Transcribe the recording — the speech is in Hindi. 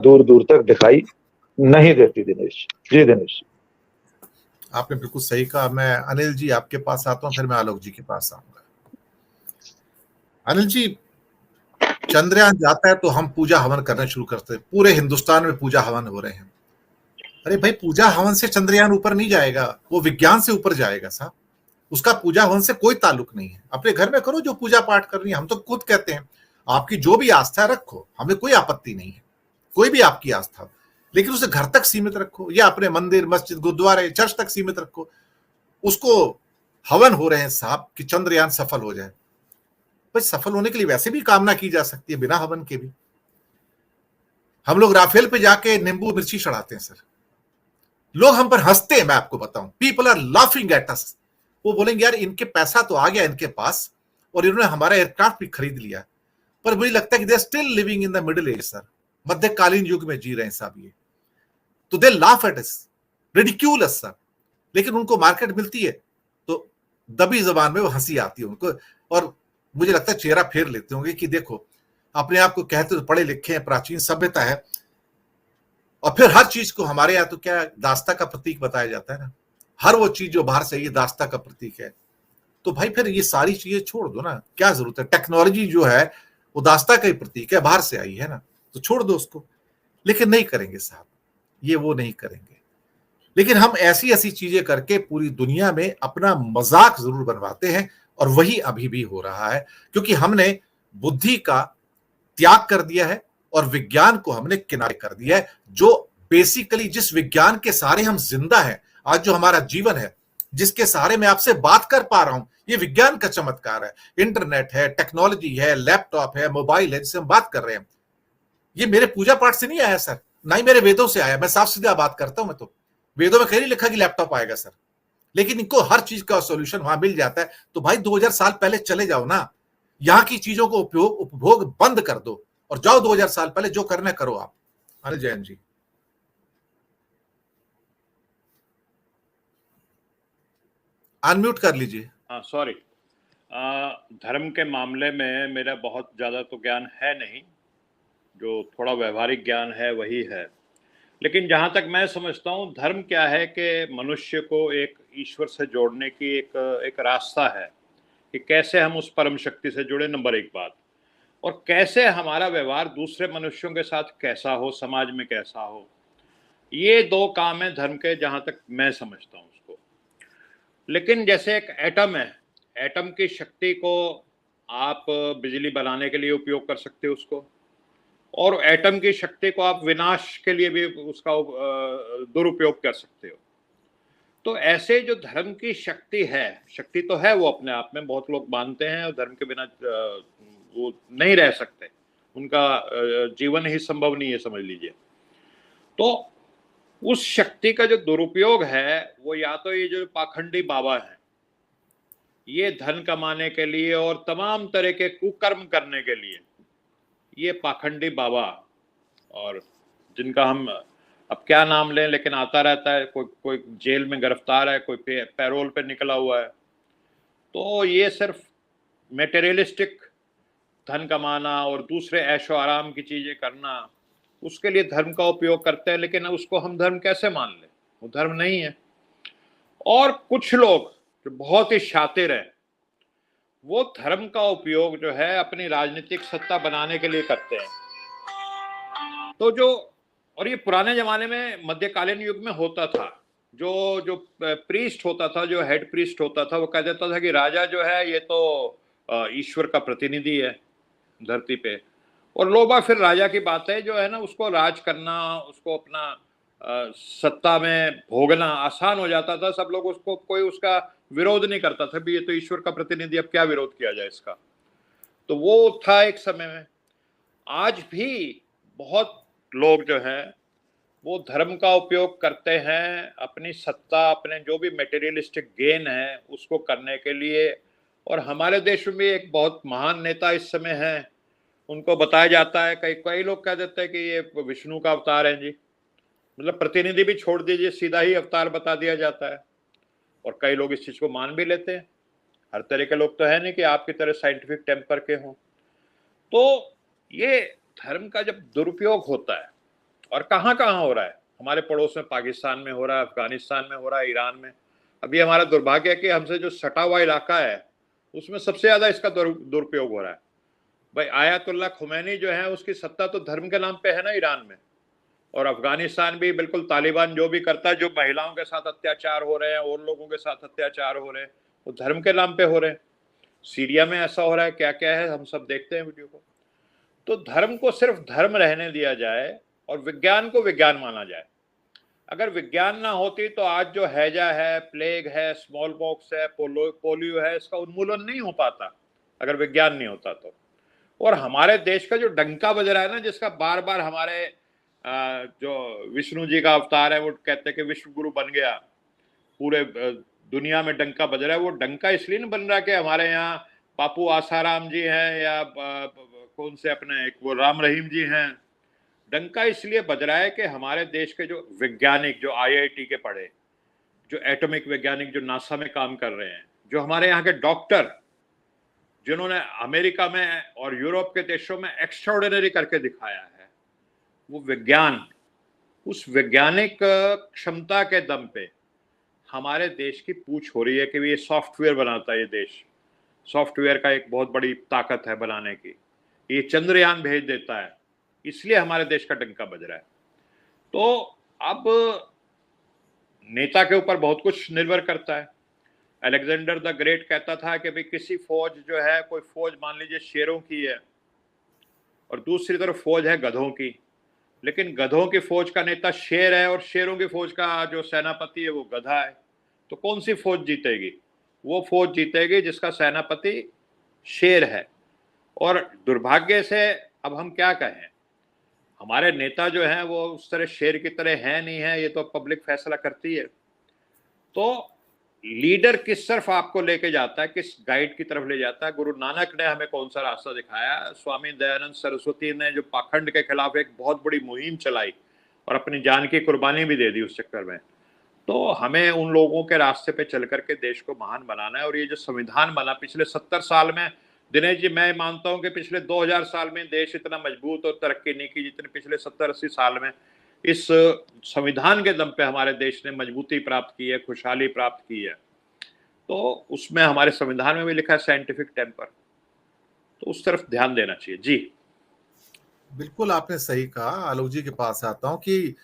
दूर दूर तक दिखाई नहीं देती। दिनेश जी, दिनेश आपने बिल्कुल सही कहा। मैं अनिल जी आपके पास आता हूं, फिर मैं आलोक जी के पास आऊंगा। अनिल जी, चंद्रयान जाता है तो हम पूजा हवन करना शुरू करते हैं, पूरे हिंदुस्तान में पूजा हवन हो रहे हैं। अरे भाई, पूजा हवन से चंद्रयान ऊपर नहीं जाएगा, वो विज्ञान से ऊपर जाएगा साहब। उसका पूजा हवन से कोई ताल्लुक नहीं है। अपने घर में करो जो पूजा पाठ करनी है। हम तो खुद कहते हैं आपकी जो भी आस्था रखो, हमें कोई आपत्ति नहीं है, कोई भी आपकी आस्था, लेकिन उसे घर तक सीमित रखो, या अपने मंदिर मस्जिद गुरुद्वारे चर्च तक सीमित रखो। उसको हवन हो रहे हैं साहब कि चंद्रयान सफल हो जाए। भाई, सफल होने के लिए वैसे भी कामना की जा सकती है बिना हवन के भी। हम लोग राफेल पे जाके नींबू मिर्ची चढ़ाते हैं सर, लोग हम पर हंसते हैं। मैं आपको बताऊं, people are laughing at us. वो बोलेंगे यार इनके पैसा तो आ गया इनके पास, और इन्होंने हमारा एयरक्राफ्ट भी खरीद लिया, पर मुझे लगता है कि they are still living in the middle age sir. मध्यकालीन युग में जी रहे हैं साहब ये। तो they laugh at us, ridiculous sir. लेकिन उनको मार्केट मिलती है तो दबी जबान में वो हंसी आती है उनको, और मुझे लगता है चेहरा फेर लेते होंगे कि देखो, अपने आप को कहते तो पढ़े लिखे हैं, प्राचीन सभ्यता है, और फिर हर चीज को हमारे यहाँ तो क्या दास्ता का प्रतीक बताया जाता है ना। हर वो चीज जो बाहर से ये दास्ता का प्रतीक है। तो भाई फिर ये सारी चीजें छोड़ दो ना, क्या जरूरत है। टेक्नोलॉजी जो है वो दास्ता का ही प्रतीक है, बाहर से आई है ना, तो छोड़ दो उसको। लेकिन नहीं करेंगे साहब, ये वो नहीं करेंगे। लेकिन हम ऐसी ऐसी चीजें करके पूरी दुनिया में अपना मजाक जरूर बनवाते हैं, और वही अभी भी हो रहा है, क्योंकि हमने बुद्धि का त्याग कर दिया है और विज्ञान को हमने किनारे कर दिया है। जो बेसिकली जिस विज्ञान के सहारे हम जिंदा हैं, आज जो हमारा जीवन है, जिसके सहारे मैं आपसे बात कर पा रहा हूं, ये विज्ञान का चमत्कार है। इंटरनेट है, टेक्नोलॉजी है, लैपटॉप है, मोबाइल है, जिससे हम बात कर रहे हैं। ये मेरे पूजा पाठ से नहीं आया सर, ना ही मेरे वेदों से आया। मैं साफ सीधा बात करता हूं। मैं तो वेदों में कहीं नहीं लिखा कि लैपटॉप आएगा सर, लेकिन इनको हर चीज का सॉल्यूशन वहां मिल जाता है। तो भाई 2000 साल पहले चले जाओ ना, यहां की चीजों को उपभोग बंद कर दो, और जाओ 2000 साल पहले, जो करना करो आप। अनिल जैन जी, अनम्यूट कर लीजिए। हाँ, सॉरी। धर्म के मामले में मेरा बहुत ज़्यादा तो ज्ञान है नहीं, जो थोड़ा व्यवहारिक ज्ञान है वही है। लेकिन जहाँ तक मैं समझता हूँ, धर्म क्या है कि मनुष्य को एक ईश्वर से जोड़ने की एक रास्ता है कि कैसे हम उस परम शक्ति से जुड़े, नंबर एक बात, और कैसे हमारा व्यवहार दूसरे मनुष्यों के साथ कैसा हो, समाज में कैसा हो। ये दो काम है धर्म के, जहाँ तक मैं समझता हूँ उसको। लेकिन जैसे एक एटम है, एटम की शक्ति को आप बिजली बनाने के लिए उपयोग कर सकते हो उसको, और एटम की शक्ति को आप विनाश के लिए भी उसका दुरुपयोग कर सकते हो। तो ऐसे जो धर्म की शक्ति है, शक्ति तो है वो अपने आप में, बहुत लोग मानते हैं, और धर्म के बिना वो नहीं रह सकते, उनका जीवन ही संभव नहीं है, समझ लीजिए। तो उस शक्ति का जो दुरुपयोग है, वो या तो ये जो पाखंडी बाबा है, ये धन कमाने के लिए और तमाम तरह के कुकर्म करने के लिए, ये पाखंडी बाबा, और जिनका हम अब क्या नाम लें, लेकिन आता रहता है, कोई कोई जेल में गिरफ्तार है, कोई पैरोल पे निकला हुआ है। तो ये सिर्फ मेटेरियलिस्टिक धन कमाना और दूसरे ऐशो आराम की चीजें करना, उसके लिए धर्म का उपयोग करते हैं। लेकिन उसको हम धर्म कैसे मान लें, वो धर्म नहीं है। और कुछ लोग जो बहुत ही शातिर हैं, वो धर्म का उपयोग जो है अपनी राजनीतिक सत्ता बनाने के लिए करते हैं। तो जो, और ये पुराने जमाने में मध्यकालीन युग में होता था, जो जो प्रीस्ट होता था, जो हेड प्रीस्ट होता था, वो कह देता था कि राजा जो है ये तो ईश्वर का प्रतिनिधि है धरती पे, और लोबा फिर राजा की बातें जो है ना, उसको राज करना, उसको अपना सत्ता में भोगना आसान हो जाता था। सब लोग उसको, कोई उसका विरोध नहीं करता था, भी ये तो ईश्वर का प्रतिनिधि, अब क्या विरोध किया जाए इसका। तो वो था एक समय में। आज भी बहुत लोग जो हैं वो धर्म का उपयोग करते हैं अपनी सत्ता, अपने जो भी मटेरियलिस्टिक गेन है उसको करने के लिए। और हमारे देश में भी एक बहुत महान नेता इस समय हैं, उनको बताया जाता है, कई कई लोग कह देते हैं कि ये विष्णु का अवतार है जी, मतलब प्रतिनिधि भी छोड़ दीजिए, सीधा ही अवतार बता दिया जाता है। और कई लोग इस चीज को मान भी लेते हैं। हर तरह के लोग तो है नहीं कि आपकी तरह साइंटिफिक टेम्पर के हों। तो ये धर्म का जब दुरुपयोग होता है, और कहाँ कहाँ हो रहा है, हमारे पड़ोस में पाकिस्तान में हो रहा है, अफगानिस्तान में हो रहा है, ईरान में। अभी हमारा दुर्भाग्य है कि हमसे जो सटा हुआ इलाका है उसमें सबसे ज्यादा इसका दुरुपयोग हो रहा है। भाई आयतुल्लाह खुमैनी जो है उसकी सत्ता तो धर्म के नाम पे है ना ईरान में, और अफगानिस्तान भी बिल्कुल तालिबान जो भी करता है, जो महिलाओं के साथ अत्याचार हो रहे हैं और लोगों के साथ अत्याचार हो रहे हैं वो धर्म के नाम पे हो रहे हैं। सीरिया में ऐसा हो रहा है, क्या क्या है हम सब देखते हैं वीडियो को। तो धर्म को सिर्फ धर्म रहने दिया जाए और विज्ञान को विज्ञान माना जाए। अगर विज्ञान ना होती तो आज जो हैजा है, प्लेग है, स्मॉल पॉक्स है, पोलियो है, इसका उन्मूलन नहीं हो पाता अगर विज्ञान नहीं होता तो। और हमारे देश का जो डंका बज रहा है ना, जिसका बार बार हमारे जो विष्णु जी का अवतार है वो कहते हैं कि विश्व गुरु बन गया, पूरे दुनिया में डंका बज रहा है। वो डंका इसलिए नहीं बन रहा कि हमारे यहाँ बापू आसाराम जी हैं या कौन से अपने एक वो राम रहीम जी हैं। डंका इसलिए बज रहा है कि हमारे देश के जो वैज्ञानिक, जो आईआईटी के पढ़े, जो एटॉमिक वैज्ञानिक, जो नासा में काम कर रहे हैं, जो हमारे यहाँ के डॉक्टर, जिन्होंने अमेरिका में और यूरोप के देशों में एक्स्ट्राऑर्डिनरी करके दिखाया है, वो विज्ञान, उस वैज्ञानिक क्षमता के दम पे हमारे देश की पूछ हो रही है कि ये सॉफ्टवेयर बनाता है। ये देश सॉफ्टवेयर का एक बहुत बड़ी ताकत है बनाने की, ये चंद्रयान भेज देता है, इसलिए हमारे देश का डंका बज रहा है। तो अब नेता के ऊपर बहुत कुछ निर्भर करता है। अलेक्जेंडर द ग्रेट कहता था कि भाई किसी फौज जो है, कोई फौज मान लीजिए शेरों की है और दूसरी तरफ फौज है गधों की, लेकिन गधों की फौज का नेता शेर है और शेरों की फौज का जो सेनापति है वो गधा है, तो कौन सी फौज जीतेगी? वो फौज जीतेगी जिसका सेनापति शेर है। और दुर्भाग्य से अब हम क्या कहें, हमारे नेता जो हैं वो उस तरह शेर की तरह है नहीं है, ये तो पब्लिक फैसला करती है। तो लीडर किस तरफ आपको लेके जाता है, किस गाइड की तरफ ले जाता है? गुरु नानक ने हमें कौन सा रास्ता दिखाया? स्वामी दयानंद सरस्वती ने जो पाखंड के खिलाफ एक बहुत बड़ी मुहिम चलाई और अपनी जान की कुर्बानी भी दे दी उस चक्कर में। तो हमें उन लोगों के रास्ते पे चल करके देश को महान बनाना है। और ये जो संविधान बना पिछले 70 साल में, दिनेश जी मैं मानता हूं कि पिछले 2000 साल में देश इतना मजबूत और तरक्की नहीं की जितने पिछले 70-80 साल में इस संविधान के दम पे हमारे देश ने मजबूती प्राप्त की है, खुशहाली प्राप्त की है। तो उसमें हमारे संविधान में भी लिखा है साइंटिफिक टेम्पर, तो उस तरफ ध्यान देना चाहिए। जी बिल्कुल आपने सही कहा। आलोक जी के पास आता हूं कि